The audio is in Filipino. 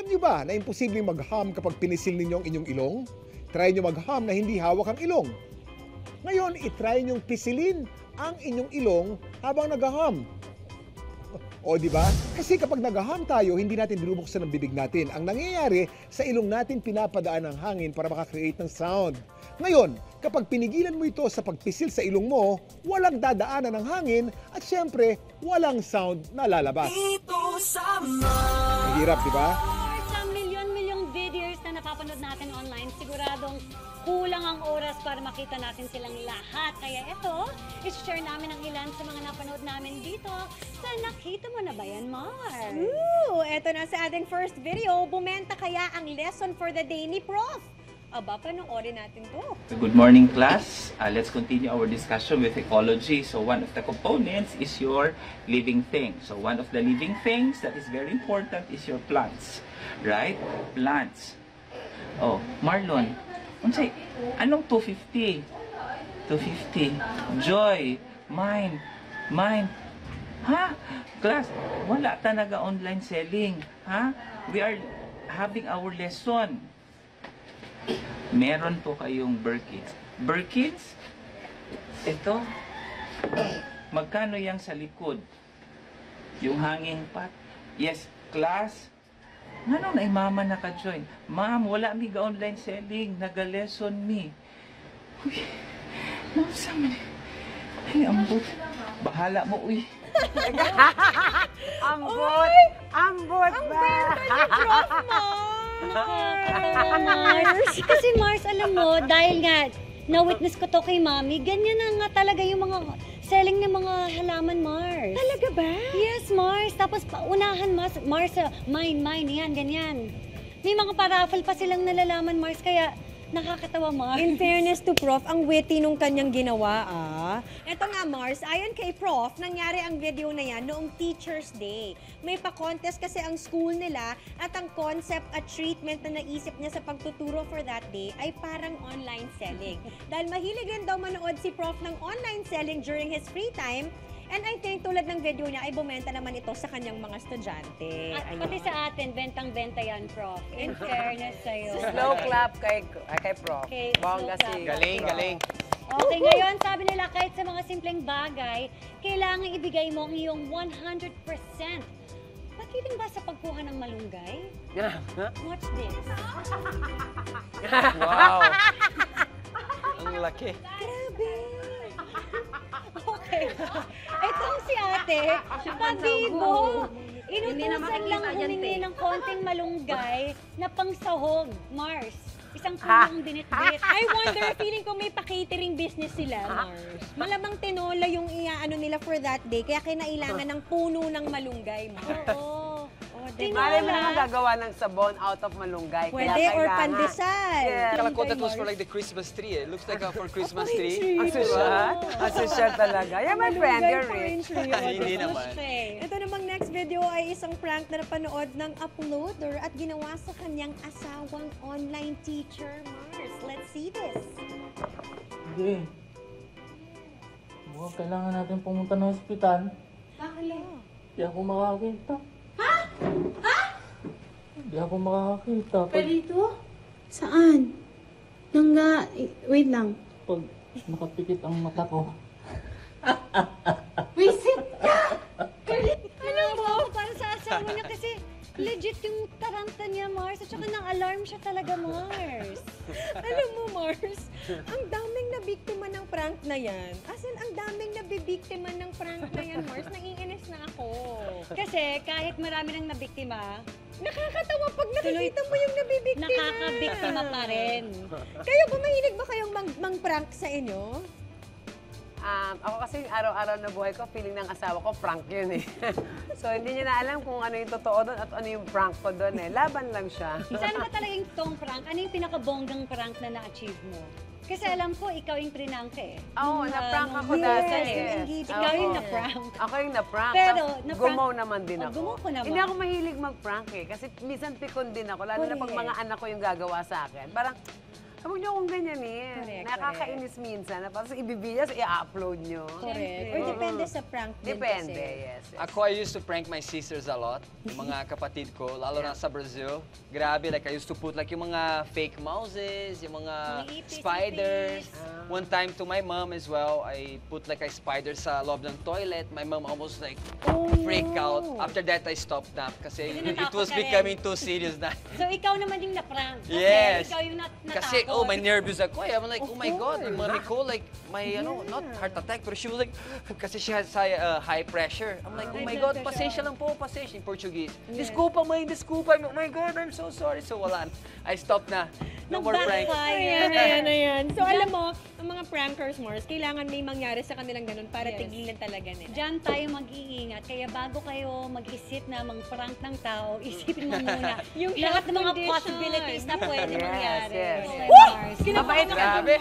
Alam niyo ba na imposibleng mag-hum kapag pinisil ninyo ang inyong ilong? Try niyo mag-hum na hindi hawak ang ilong. Ngayon, itry niyong pisilin ang inyong ilong habang nag-hum. O di ba? Kasi kapag nag-hum tayo, hindi natin binubuksan ang bibig natin. Ang nangyayari, sa ilong natin pinapadaan ng hangin para makakreate ng sound. Ngayon, kapag pinigilan mo ito sa pagpisil sa ilong mo, walang dadaanan ng hangin at syempre, walang sound na lalabas. Mahirap, di ba? Sa milyon-milyong videos na napapanood natin online, siguradong kulang ang oras para makita natin silang lahat. Kaya ito, i-share namin ang ilan sa mga napanood namin dito. Sa nakita mo na ba yan, Mar? Eto na sa ating first video, bumenta kaya ang lesson for the day ni Prof. Aba, panoorin natin to. Good morning, class. Let's continue our discussion with ecology. So one of the components is your living thing. So one of the living things that is very important is your plants. Right? Plants. Oh, Marlon, anong 250? 250. Joy, mine. Ha? Class, wala talaga online selling. Ha? We are having our lesson. Meron po kayong Birkins. Birkins? Ito. Magkano yang sa likod? Yung hanging pot? Yes, class. Nga na mama naka-join. Ma'am, wala mi ga online selling. Naga-lesson mi. Uy, ma'am, ay, ambot. Bahala mo, uy. Ambot! Ambot ba? Prof Mars. Kasi Mars, alam mo, dahil nga na-witness ko to kay Mami, ganyan na nga talaga yung mga selling ng mga halaman, Mars. Talaga ba? Yes, Mars. Tapos paunahan, Mars, mine, yan, ganyan. May mga paraffle pa silang nalalaman, Mars, kaya nakakatawa, Mars. In fairness to Prof, ang witty nung kanyang ginawa, Ito nga, Mars, ayon kay Prof, nangyari ang video na yan noong Teacher's Day. May pa-contest kasi ang school nila at ang concept at treatment na naisip niya sa pagtuturo for that day ay parang online selling. Dahil mahilig rin daw manood si Prof ng online selling during his free time. And I think tulad ng video niya ay bumenta naman ito sa kanyang mga estudyante. At pati sa atin, bentang-benta yan, Prof. In fairness sa'yo. Slow clap kay Prof. Okay, Bongga slow si clap. Galing. Okay, ngayon, sabi nila, kahit sa mga simpleng bagay, kailangan ibigay mo ang iyong 100%. Makiling ba sa pagkuha ng malunggay? Watch this. Wow. Ang laki. Grabe! Okay. Itong si ate, pabibo. Inutusan lang humingi ng konting malunggay na pangsahog, Mars. Isang punong binitbit. I wonder, feeling ko may pa-catering business sila, Mars. Malamang tinola yung iaano nila for that day, kaya kinailangan ng puno ng malunggay, Mars. Oo. Mali mo naman gagawa ng sabon out of malunggay. Pwede, or pandesal. Yeah. I thought that was for like the Christmas tree. It looks like for Christmas tree. Ang social. Ang social talaga. Yeah, my friend, you're rich. Hindi naman. Ito namang next video ay isang prank na napanood ng uploader at ginawa sa kanyang asawang online teacher, Mars. Let's see this. Hindi. Mukhang kailangan natin pumunta ng ospital. Bakit? Hindi ako makakita. Ha? Hindi ako makakita. Dito? Saan? Wait lang. Pag nakapikit ang mata ko. Visit ka! Alam mo, para sa asawa niya kasi legit yung taranta niya, Mars. At saka nang-alarm siya talaga, Mars. Alam mo, Mars, ang daming nabiktima ng prank na yan. As in, ang daming nabibiktima ng prank na yan, Mars. Naiinis na ako. Kasi kahit marami nang nabiktima, Nakakatawa pag nakikita mo yung nabibiktima. nakakabiktima pa rin. Kayo ba, mahilig ba kayong mang-prank sa inyo? Ako kasi araw-araw na buhay ko, feeling ng asawa ko, prank yun eh. So, hindi niya na alam kung ano yung totoo doon at ano yung prank ko doon eh. Laban lang siya. Saan ba talagang tong prank? Ano yung pinakabonggang prank na na-achieve mo? Kasi alam ko, ikaw yung prinank eh. Oo, na-prank ako nung dati. kasal eh. Yes. Ikaw yung Oo. na-prank. Ako yung na-prank. Pero, Tapos na-prank- gumaw naman din Oh, ako. gumaw ko naman. Hindi ako mahilig mag-prank eh. Kasi minsan pikon din ako. Lalo na pag Correct. mga anak ko yung gagawa sa akin. Parang, Huwag niyo akong ganyanin. Correct, Nakakainis minsan. Na parang ibibilas, i-upload niyo. Correct. Or depende sa prank din Depende, kasi. yes. Ako, I used to prank my sisters a lot. Yung mga kapatid ko, lalo na sa Brazil. Grabe, like I used to put like yung mga fake mouses, yung mga Mga ipis, spiders. ipis. One time to my mom as well, I put like a spider sa loob ng toilet. My mom almost like freak out. After that, I stopped na kasi Hindi, it was natakot ka rin. becoming too serious na. So, ikaw naman yung na-prank. Kasi Yes. ikaw yung natakot. Kasi, oh, my nervous ako. I'm like, Of oh my God, course. yung mommy ko, like, my, not heart attack, pero she was like, kasi she has high pressure. I'm like, oh my High God, blood pasensya lang po, pasensya, in Portuguese. Desculpa, mãe, desculpa. Oh my God, I'm so sorry. So, wala. I stopped na. No more pranks. Ayan. So, alam mo, ang mga prankers, Mars, kailangan may mangyari sa kanilang ganun para Yes. tigilan talaga nila. Diyan tayo mag-iingat. Kaya bago kayo mag-isip na mang-prank ng tao, isipin mo muna Yung lahat ng mga health condition. possibilities na pwede Yes, mangyari. yes. Okay, Mars. Mabait ka. Grabe.